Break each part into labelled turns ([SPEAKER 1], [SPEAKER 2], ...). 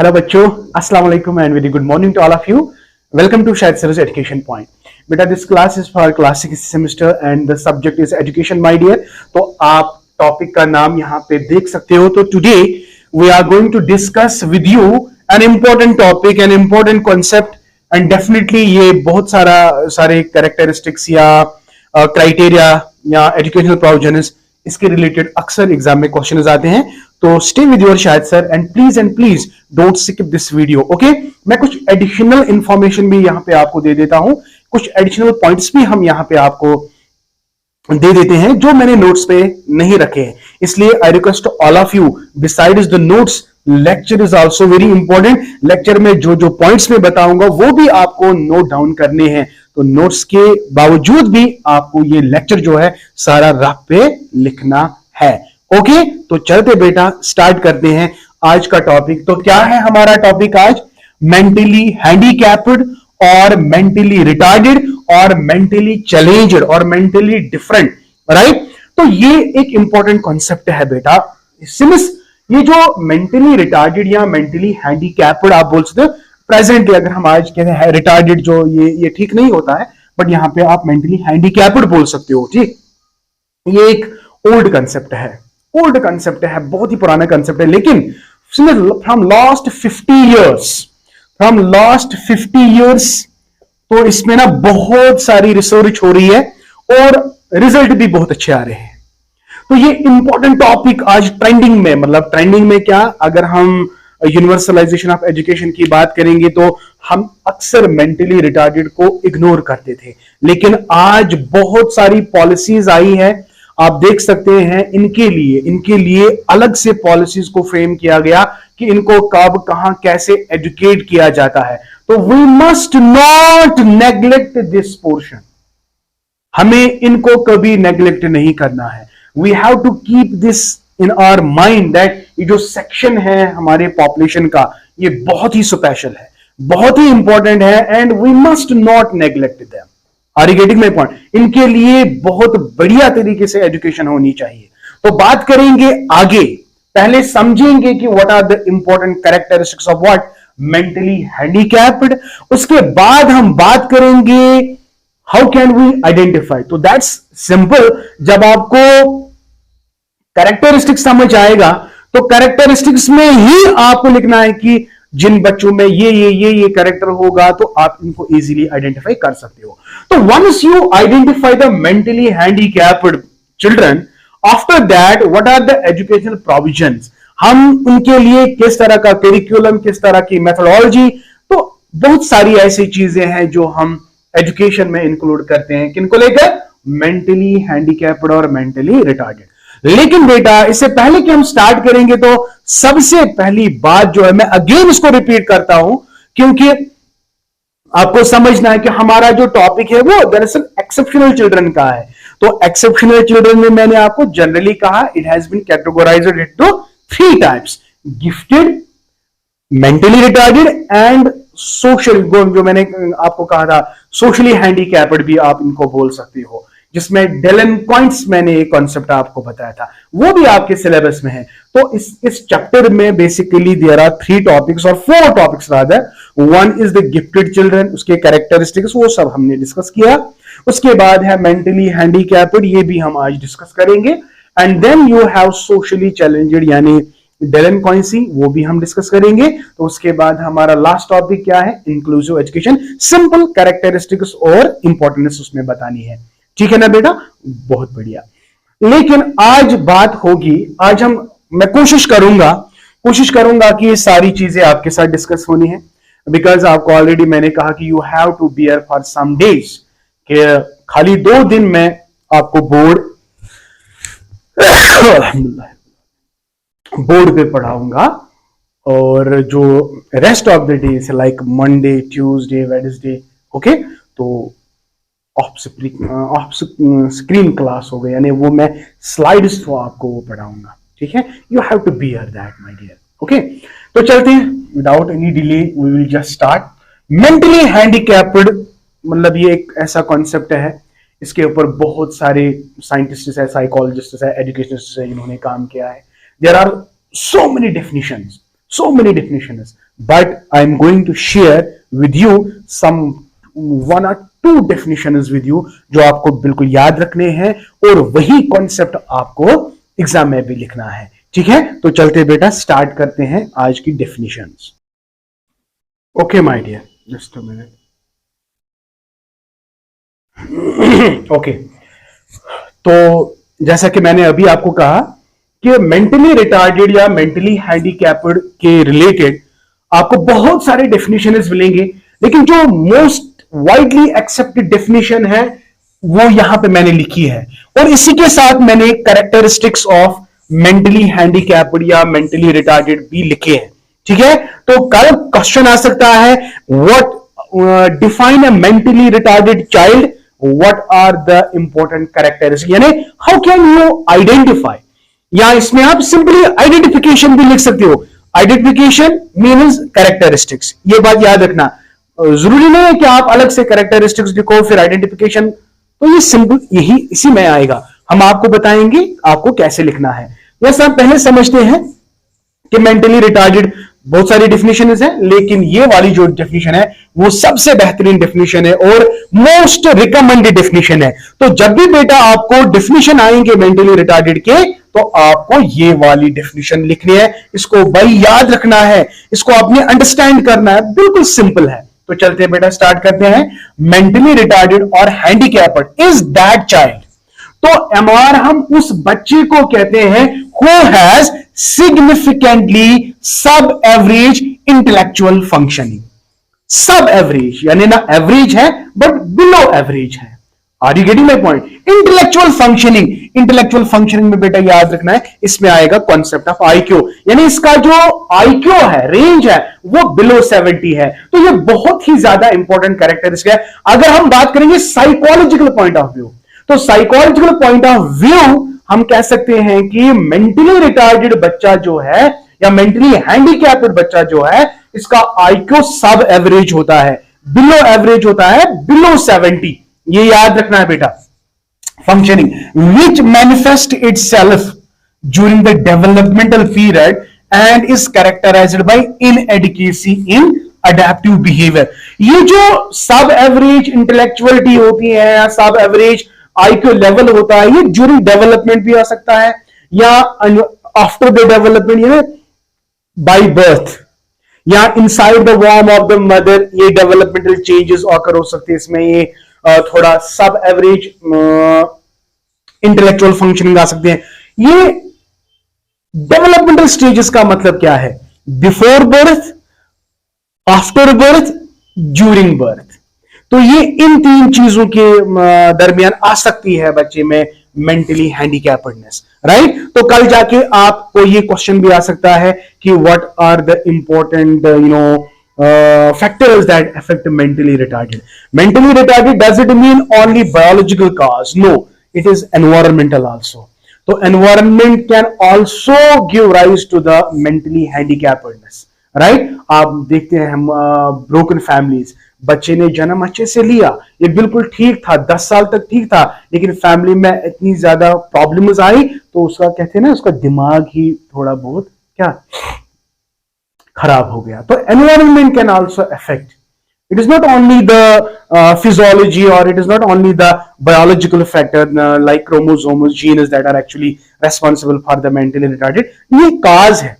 [SPEAKER 1] Hello बच्चों, अस्सलाम वालेकुम and very good morning to all of you. Welcome to Shahid Saras education point. बेटा, this class is for class 6 semester and the subject is education my dear. तो आप topic का नाम यहाँ पे देख सकते हो. तो today we are going to discuss with you an important topic, an important concept, and definitely ये बहुत सारे कैरेक्टरिस्टिक्स या क्राइटेरिया या एजुकेशनल प्रोविजंस इसके रिलेटेड अक्सर एग्जाम में क्वेश्चंस आते हैं. तो stay with your Shahid sir and please don't skip this video. Okay, मैं कुछ एडिशनल इंफॉर्मेशन भी यहां पे आपको दे देता हूं, कुछ एडिशनल पॉइंट्स भी हम यहां पे आपको दे देते हैं जो मैंने नोट्स पे नहीं रखे हैं. इसलिए I request all of you, besides the notes, lecture is also very important. Lecture में जो पॉइंट्स में बताऊंगा वो भी आपको नोट डाउन करने हैं. तो नोट्स के बावजूद भी आपको ये लेक्चर जो है सारा रफ पे लिखना है. ओके, तो चलते बेटा स्टार्ट करते हैं आज का टॉपिक. तो क्या है हमारा टॉपिक आज? मेंटली हैंडीकैप्ड और मेंटली रिटार्डेड और मेंटली चैलेंज्ड और मेंटली डिफरेंट, राइट? तो ये एक इंपॉर्टेंट कॉन्सेप्ट है बेटा. सिंस ये जो मेंटली रिटार्डेड या मेंटली हैंडीकैप्ड आप बोल सकते हो, प्रेजेंटली अगर हम आज कहते हैं रिटार्डेड, जो ये ठीक नहीं होता है, बट यहां पे आप मेंटली हैंडीकैप्ड बोल सकते हो. ठीक, ये एक ओल्ड कंसेप्ट है, बहुत ही पुराना कंसेप्ट है. लेकिन फ्रॉम लास्ट 50 इयर्स तो इसमें ना बहुत सारी रिसर्च हो रही है और रिजल्ट भी बहुत अच्छे आ रहे हैं. तो ये इंपॉर्टेंट टॉपिक आज ट्रेंडिंग में, मतलब ट्रेंडिंग में क्या, अगर हम यूनिवर्सलाइजेशन ऑफ एजुकेशन की बात करेंगे तो हम अक्सर मेंटली रिटार्डेड को इग्नोर करते थे, लेकिन आज बहुत सारी पॉलिसीज आई है. आप देख सकते हैं इनके लिए अलग से पॉलिसीज को फ्रेम किया गया कि इनको कब कहां कैसे एजुकेट किया जाता है. तो we must not neglect this portion. हमें इनको कभी नेग्लेक्ट नहीं करना है. We have to keep this in our mind that ये जो सेक्शन है हमारे पॉपुलेशन का, ये बहुत ही स्पेशल है, बहुत ही इंपॉर्टेंट है, and we must not neglect them. Are you getting my point? इनके लिए बहुत बढ़िया तरीके से एजुकेशन होनी चाहिए. तो बात करेंगे आगे, पहले समझेंगे कि what are the important characteristics of what mentally handicapped. उसके बाद हम बात करेंगे हाउ कैन वी आइडेंटिफाई. तो दैट्स सिंपल. जब आपको कैरेक्टरिस्टिक्स समझ आएगा तो कैरेक्टरिस्टिक्स में ही आपको लिखना है कि जिन बच्चों में ये कैरेक्टर होगा तो आप इनको इजीली आइडेंटिफाई कर सकते हो. तो once you identify the mentally handicapped children, after that what are the educational provisions, हम उनके लिए किस तरह का करिकुलम, किस तरह की मेथोडोलॉजी, तो बहुत सारी ऐसी चीजें हैं जो हम एजुकेशन में इंक्लूड करते हैं. किनको लेकर? मेंटली हैंडीकैप्ड और मेंटली रिटार्डेड. लेकिन बेटा, इससे पहले कि हम स्टार्ट करेंगे तो सबसे पहली बात जो है, मैं अगेन इसको रिपीट करता हूं क्योंकि आपको समझना है कि हमारा जो टॉपिक है वो दरअसल एक्सेप्शनल चिल्ड्रन का है. तो एक्सेप्शनल चिल्ड्रन में मैंने आपको जनरली कहा it has been categorised into 3 types: gifted, mentally retarded and social, जो मैंने आपको कहा था सोशली हैंडीकैप्ड भी आप इनको बोल सकते हो, जिसमें डेलिंक्वेंट्स मैंने एक कॉन्सेप्ट आपको बताया था, वो भी आपके सिलेबस में है. तो इस चैप्टर में बेसिकली देयर आर 3 टॉपिक्स और 4 topics rather. One is the gifted children, उसके कैरेक्टरिस्टिक्स वो सब हमने डिस्कस किया. उसके बाद है मेंटली हैंडीकैप्ड, ये भी हम आज डिस्कस करेंगे. And then you have socially challenged यानी डेलिंक्वेंसी, वो भी हम डिस्कस करेंगे. तो उसके बाद हमारा लास्ट टॉपिक क्या है? Inclusive education. सिंपल कैरेक्टरिस्टिक्स और इंपॉर्टेंस उसमें बतानी है. ठीक है ना बेटा? बहुत बढ़िया. लेकिन आज बात होगी, मैं कोशिश करूंगा कि ये सारी चीजें आपके साथ डिस्कस होनी है, बिकॉज आपको ऑलरेडी मैंने कहा कि you have to bear for some days, कि खाली 2 दिन में आपको बोर्ड पे पढ़ाऊंगा, और जो rest of the day like Monday, Tuesday, Wednesday, okay, तो ऑफ स्क्रीन क्लास हो गई, यानी वो मैं स्लाइड्स तो आपको वो पढ़ाऊंगा. ठीक है? You have to bear that my dear. Okay, तो चलते हैं, without any delay we will just start. Mentally handicapped मतलब ये एक ऐसा कॉन्सेप्ट है, इसके ऊपर बहुत सारे साइंटिस्ट है, साइकोलॉजिस्ट है, एजुकेशनिस्ट है, इन्होंने काम किया है. There are so many definitions, so many definitions, but I'm going to share with you some one or two definitions with you जो आपको बिल्कुल याद रखने हैं और वही कॉन्सेप्ट आपको एग्जाम में भी लिखना है। ठीक है, तो चलते बेटा स्टार्ट करते हैं आज की definitions. Okay my dear, just a minute. Okay, तो जैसा कि मैंने अभी आपको कहा कि मेंटली रिटार्डेड या मेंटली हैंडीकैप्ड के रिलेटेड आपको बहुत सारे डेफिनेशंस मिलेंगे, लेकिन जो मोस्ट वाइडली एक्सेप्टेड डेफिनेशन है वो यहां पे मैंने लिखी है, और इसी के साथ मैंने कैरेक्टरिस्टिक्स ऑफ मेंटली हैंडीकैप्ड या मेंटली रिटार्डेड भी लिखे हैं। ठीक है, तो कल क्वेश्चन आ सकता है, what define a mentally retarded child, what are the important characteristics, यानी हाउ कैन यू आइडेंटिफाई, या इसमें आप सिंपली आइडेंटिफिकेशन भी लिख सकते हो। आइडेंटिफिकेशन मीन्स कैरेक्टरिस्टिक्स, ये बात याद रखना। जरूरी नहीं है कि आप अलग से कैरेक्टरिस्टिक्स लिखो फिर आइडेंटिफिकेशन, तो ये सिंपल यही इसी में आएगा। हम आपको बताएंगे आपको कैसे लिखना है। यस, आप पहले समझते हैं कि मेंटली रिटार्डेड बहुत सारी डेफिनेशन है, लेकिन ये वाली जो डेफिनेशन है वो सबसे बेहतरीन डेफिनेशन है और मोस्ट रिकमेंडेड डेफिनेशन है। तो जब भी बेटा आपको डेफिनेशन आएंगे मेंटली रिटार्डेड के, तो आपको ये वाली डेफिनेशन लिखनी है, इसको भाई याद रखना है, इसको आपने अंडरस्टैंड करना है, बिल्कुल सिंपल है। तो चलते हैं बेटा स्टार्ट करते हैं। मेंटली रिटार्डेड और हैंडीकैप्ड इज दैट चाइल्ड, तो एमआर हम उस बच्चे को कहते हैं who has significantly sub average intellectual functioning. Sub average यानी ना एवरेज है बट बिलो एवरेज है। Are you getting my point? Intellectual functioning, intellectual functioning में बेटा याद रखना है, इसमें आएगा कॉन्सेप्ट ऑफ आईक्यू, यानी इसका जो आईक्यू है, रेंज है, वो बिलो 70 है। तो ये बहुत ही ज्यादा इंपॉर्टेंट कैरेक्टरिस्टिक है। अगर हम बात करेंगे साइकोलॉजिकल पॉइंट ऑफ व्यू, तो साइकोलॉजिकल पॉइंट ऑफ व्यू हम कह सकते हैं कि मेंटली रिटार्डेड बच्चा जो है या मेंटली हैंडीकैप्ड बच्चा जो है, इसका आईक्यू सब एवरेज होता है, बिलो एवरेज होता है, बिलो 70। ये याद रखना है बेटा। Functioning which manifest itself during the developmental period and is characterised by inadequacy in adaptive behaviour. ये जो सब एवरेज इंटेलेक्चुअलिटी होती है या सब एवरेज आईक्यू लेवल होता है, ये ड्यूरिंग डेवलपमेंट भी आ सकता है या आफ्टर द डेवलपमेंट, यानी बाय बर्थ या इनसाइड द वॉर्म ऑफ द मदर, ये डेवलपमेंटल चेंजेस ऑकर हो सकते हैं। इसमें ये थोड़ा सब एवरेज इंटेलेक्चुअल फंक्शनिंग आ सकते हैं। ये डेवलपमेंटल स्टेजेस का मतलब क्या है? Before birth, after birth, during birth. तो ये इन तीन चीजों के दरमियान आ सकती है बच्चे में मेंटली हैंडीकैप्डनेस, राइट? तो कल जाके आपको ये क्वेश्चन भी आ सकता है कि what are the important factors that affect mentally retarded. Mentally retarded, does it mean only biological cause? No, it is environmental also. So environment can also give rise to the mentally handicappedness, right? आप देखते हैं हम broken families, बच्चे ने जन्म अच्छे से लिया, ये बिल्कुल ठीक था, 10 साल तक ठीक था, लेकिन फैमिली में इतनी ज्यादा प्रॉब्लम्स आई तो उसका कहते हैं ना, उसका दिमाग ही थोड़ा बहुत क्या खराब हो गया। तो environment can also affect, it is not only the physiology और it is not only the biological factor like chromosomes, genes that are actually responsible for the mentally retarded. ये काज है।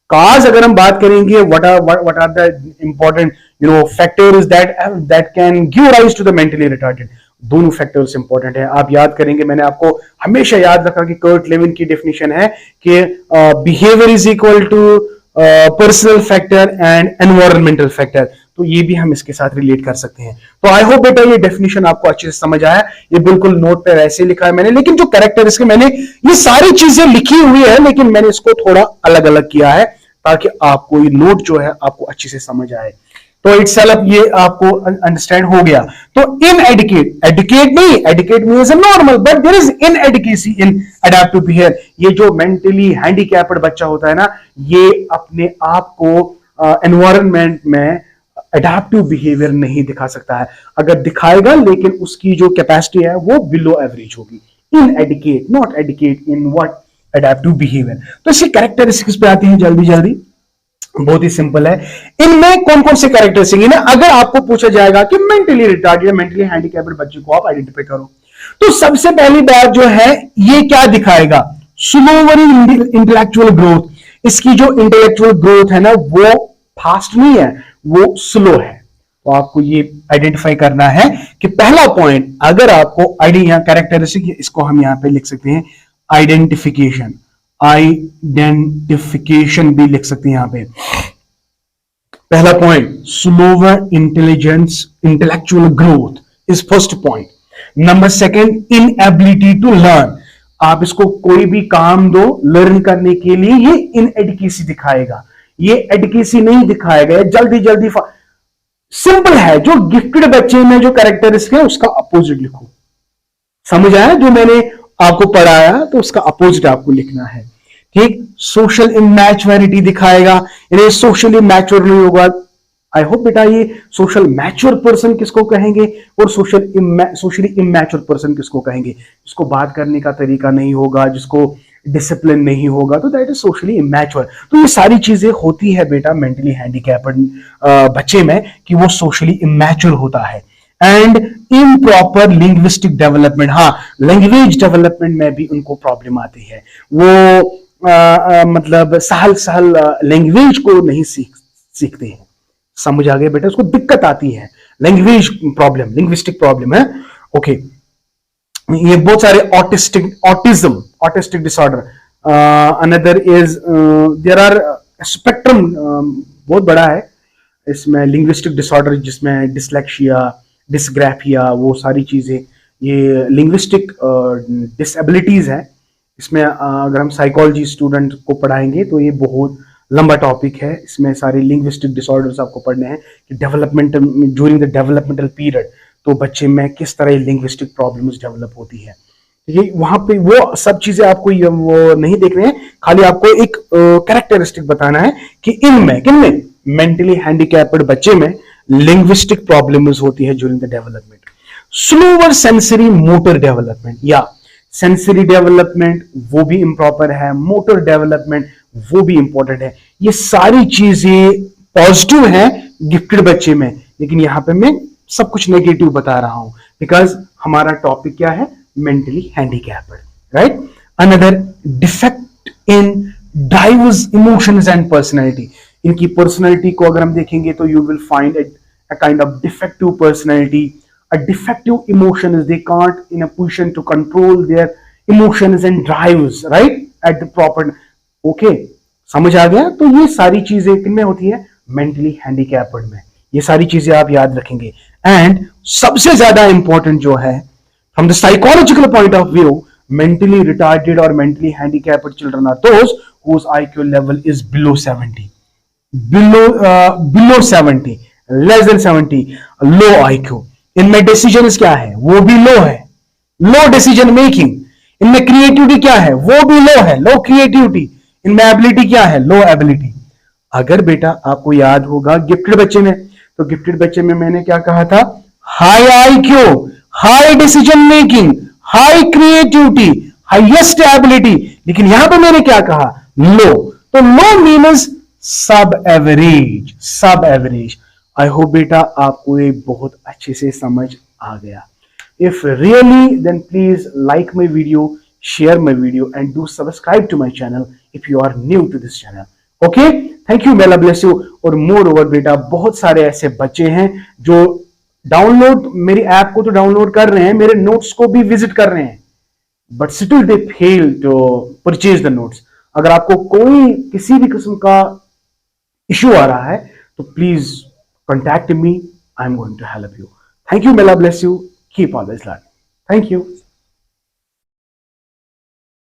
[SPEAKER 1] काज अगर हम बात करेंगे, what are the important factors that can give rise to the mentally retarded, दोनों factors important है। आप याद करेंगे, मैंने आपको हमेशा याद रखा कि कर्ट लेविन की डेफिनेशन है कि behaviour is equal to personal factor and environmental factor. तो ये भी हम इसके साथ रिलेट कर सकते हैं। तो आई होप बेटा ये डेफिनेशन आपको अच्छे से समझ आया। ये बिल्कुल नोट पे वैसे लिखा है मैंने, लेकिन जो कैरेक्टर इसके मैंने ये सारी चीजें लिखी हुई है, लेकिन मैंने इसको थोड़ा अलग अलग किया है ताकि आपको ये नोट जो है आपको अच्छे से समझ आए। तो इटसेल्फ ये आपको अंडरस्टैंड हो गया। तो इनएडुकेट, एडुकेट नहीं, adequate means normal but there is inadequacy in adaptive behaviour. ये जो मेंटली हैंडीकैप्ड बच्चा होता है ना, ये अपने आप को एनवायरनमेंट में अडैप्टिव बिहेवियर नहीं दिखा सकता है। अगर दिखाएगा लेकिन उसकी जो कैपेसिटी है वो बिलो एवरेज होगी। Inadequate, not adequate in what adaptive behaviour. तो इसके कैरेक्टरिस्टिक्स पे आते हैं जल्दी जल्दी। बहुत ही सिंपल है। इनमें कौन कौन से कैरेक्टरिस्टिक है, अगर आपको पूछा जाएगा कि मेंटली रिटार्डेड मेंटली हैंडीकैप्ड बच्चे को आप आइडेंटिफाई करो, तो सबसे पहली बात जो है ये क्या दिखाएगा, स्लोवर इंटेलेक्चुअल ग्रोथ। इसकी जो इंटेलेक्चुअल ग्रोथ है ना वो फास्ट नहीं है, वो स्लो है। तो आपको ये आइडेंटिफाई करना है कि पहला पॉइंट, अगर आपको आईडी यहां कैरेक्टरिस्टिक, इसको हम यहां पे लिख सकते हैं आइडेंटिफिकेशन, आइडेंटिफिकेशन भी लिख सकते हैं यहां पे। पहला point slower intelligence intellectual growth is first point. Number second inability to learn, आप इसको कोई भी काम दो लर्न करने के लिए, ये इनएडिकेसी दिखाएगा, ये एडिकेसी नहीं दिखाएगा, जल्दी जल्दी सिंपल है। जो गिफ्टेड बच्चे में जो कैरेक्टरिस्टिक है उसका अपोजिट लिखो, समझ आया, जो मैंने आपको पढ़ाया तो उसका अपोजिट आपको लिखना है, ठीक। सोशल इमैच्योरिटी दिखाएगा, यानी सोशली मैच्योर नहीं होगा। आई होप बेटा ये सोशल मैच्योर पर्सन किसको कहेंगे और सोशली इमैच्योर पर्सन किसको कहेंगे, जिसको बात करने का तरीका नहीं होगा, जिसको डिसिप्लिन नहीं होगा, तो दैट इज सोशली इमैच्योर। तो ये सारी चीजें होती है बेटा मेंटली हैंडीकैप्ड बच्चे में कि वो सोशली इमैच्योर होता है। एंड इम्प्रॉपर लिंग्विस्टिक डेवलपमेंट, हाँ लैंग्वेज डेवलपमेंट में भी उनको प्रॉब्लम आती है, वो मतलब सहल लैंग्वेज को नहीं सीखते हैं, समझ आ गया बेटा, उसको दिक्कत आती है, लैंग्वेज प्रॉब्लम, लिंग्विस्टिक प्रॉब्लम है। ओके, ये बहुत सारे autistic disorder, another is there are spectrum, बहुत बड़ा है इसमें लिंग्विस्टिक डिसऑर्डर, जिसमें डिसलेक्सिया, डिसग्राफिया, वो सारी चीजें ये लिंग्विस्टिक डिसेबिलिटीज है। इसमें अगर हम साइकोलॉजी स्टूडेंट को पढ़ाएंगे तो ये बहुत लंबा टॉपिक है, इसमें सारे लिंग्विस्टिक डिसऑर्डर्स आपको पढ़ने हैं कि developmental during the developmental period, तो बच्चे में किस तरह लिंग्विस्टिक प्रॉब्लम्स डेवलप होती है। ये वहां पे वो सब चीजें आपको वो नहीं देख रहे हैं, खाली आपको एक कैरेक्टरिस्टिक बताना है कि इनमें किनमें मेंटली हैंडीकैप्ड बच्चे में लिंग्विस्टिक प्रॉब्लम्स होती है during the development. Slower sensory motor development या सेंसरी डेवलपमेंट वो भी इंप्रॉपर है, मोटर डेवलपमेंट वो भी इंपॉर्टेंट है। ये सारी चीजें पॉजिटिव है गिफ्टेड बच्चे में, लेकिन यहां पे मैं सब कुछ नेगेटिव बता रहा हूं बिकॉज हमारा टॉपिक क्या है, mentally handicapped, right. Another defect in diverse emotions and personality, इनकी पर्सनैलिटी को अगर हम देखेंगे तो you will find a kind of defective personality, a defective emotion is they can't in a position to control their emotions and drives right at the proper, okay, समझ आ गया। तो ये सारी चीजें किनमें होती है, मेंटली हैंडीकैप्ड में, ये सारी चीजें आप याद रखेंगे। एंड सबसे ज्यादा इंपॉर्टेंट जो है from the psychological point of view, mentally retarded और mentally handicapped children are those whose IQ level is below 70, below 70, less than 70, low IQ। इनमें डिसीजन क्या है, वो भी लो है, लो डिसीजन मेकिंग। इनमें क्रिएटिविटी क्या है, वो भी लो है, लो क्रिएटिविटी। इनमें एबिलिटी क्या है, लो एबिलिटी। अगर बेटा आपको याद होगा गिफ्टेड बच्चे में, तो गिफ्टेड बच्चे में मैंने क्या कहा था, high IQ, high decision making, high creativity, highest ability. लेकिन यहां पे मैंने क्या कहा, लो। तो लो मीन्स सब एवरेज, सब एवरेज। आई होप बेटा आपको ये बहुत अच्छे से समझ आ गया। If really then please like my video, share my video and do subscribe to my channel if you are new to this channel. Okay, thank you, मेला ब्लेस यू। और मोर ओवर बेटा बहुत सारे ऐसे बच्चे हैं जो डाउनलोड, मेरी ऐप को तो डाउनलोड कर रहे हैं, मेरे नोट्स को भी विजिट कर रहे हैं, but still they fail to purchase the notes. अगर आपको कोई किसी भी किस्म का इश्यू आ रहा है तो please contact me, I'm going to help you. Thank you, may Allah bless you. Keep always learning. Thank you.